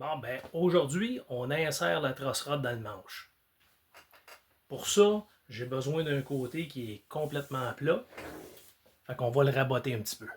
Bon, ben, aujourd'hui, on insère la trosse rod dans le manche. Pour ça, j'ai besoin d'un côté qui est complètement plat. Fait qu'on va le raboter un petit peu.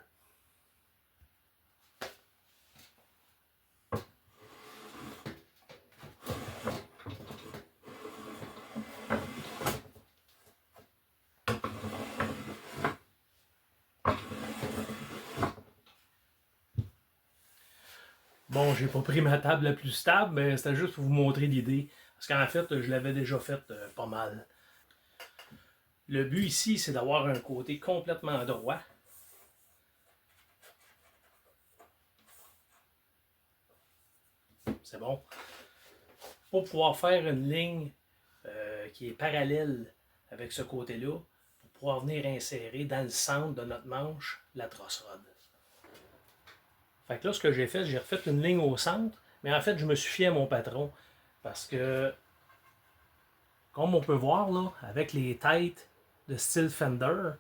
Bon, j'ai pas pris ma table la plus stable, mais c'était juste pour vous montrer l'idée. Parce qu'en fait, je l'avais déjà fait pas mal. Le but ici, c'est d'avoir un côté complètement droit. C'est bon. Pour pouvoir faire une ligne qui est parallèle avec ce côté-là, pour pouvoir venir insérer dans le centre de notre manche la trosse rod. Fait que là, ce que j'ai fait, j'ai refait une ligne au centre, mais en fait, je me suis fié à mon patron. Parce que, comme on peut voir, là, avec les têtes de style Fender,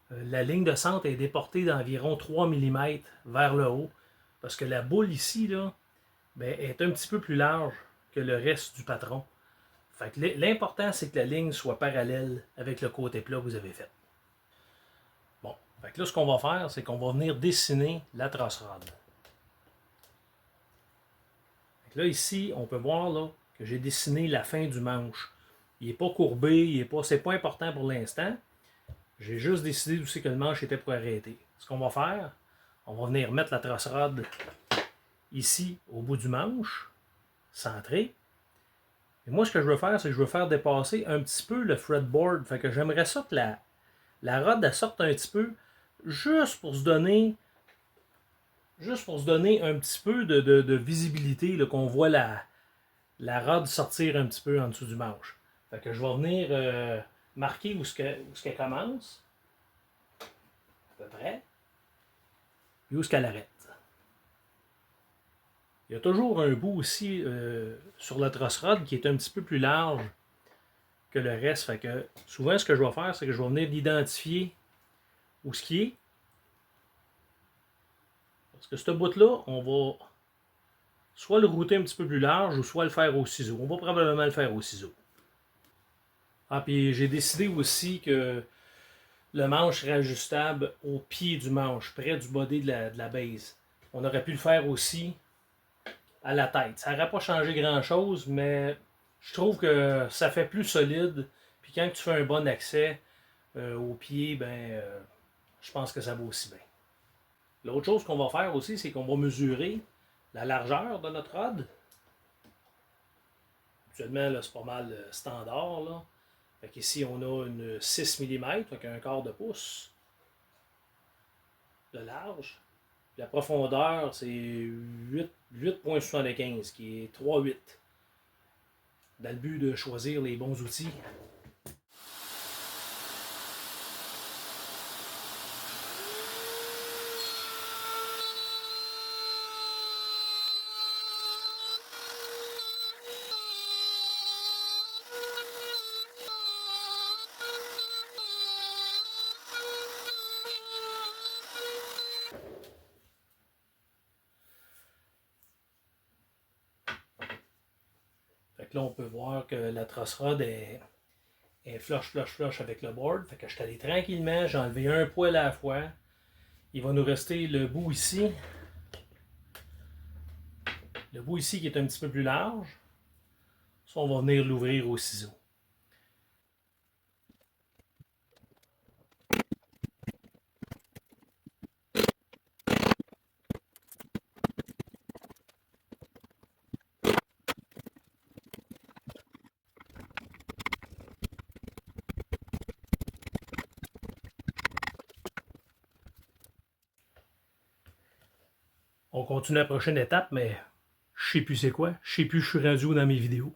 la ligne de centre est déportée d'environ 3 mm vers le haut. Parce que la boule ici, là, ben, est un petit peu plus large que le reste du patron. Fait que l'important, c'est que la ligne soit parallèle avec le côté plat que vous avez fait. Bon, fait que là, ce qu'on va faire, c'est qu'on va venir dessiner la trosse rod. Là, ici, on peut voir là, que j'ai dessiné la fin du manche. Il n'est pas courbé, c'est pas important pour l'instant. J'ai juste décidé d'où c'est que le manche était pour arrêter. Ce qu'on va faire, on va venir mettre la trosse rod ici, au bout du manche, centré. Et moi, ce que je veux faire, c'est que je veux faire dépasser un petit peu le fretboard. Fait que j'aimerais ça que la rod elle sorte un petit peu, juste pour se donner un petit peu de visibilité, qu'on voit la rod sortir un petit peu en dessous du manche. Fait que je vais venir marquer où ce qu'elle commence, à peu près, et où ce qu'elle arrête. Il y a toujours un bout aussi sur la trosse rod qui est un petit peu plus large que le reste. Fait que souvent, ce que je vais faire, c'est que je vais venir l'identifier où ce qui est. Parce que ce bout-là, on va soit le router un petit peu plus large ou soit le faire au ciseau. On va probablement le faire au ciseau. Ah, puis j'ai décidé aussi que le manche serait ajustable au pied du manche, près du body de la base. On aurait pu le faire aussi à la tête. Ça n'aurait pas changé grand-chose, mais je trouve que ça fait plus solide. Puis quand tu fais un bon accès au pied, je pense que ça va aussi bien. L'autre chose qu'on va faire aussi, c'est qu'on va mesurer la largeur de notre rod. Actuellement, c'est pas mal standard. Là. Fait qu'ici, on a une 6 mm, donc un quart de pouce de large. La profondeur, c'est 8,75, qui est 3,8. Dans le but de choisir les bons outils. Fait que là, on peut voir que la trosse rod est flush avec le board. Fait que je suis allé tranquillement, j'ai enlevé un poil à la fois. Il va nous rester le bout ici. Le bout ici qui est un petit peu plus large. Ça, on va venir l'ouvrir au ciseau. On continue la prochaine étape, mais je sais plus c'est quoi. Je sais plus je suis rendu où dans mes vidéos.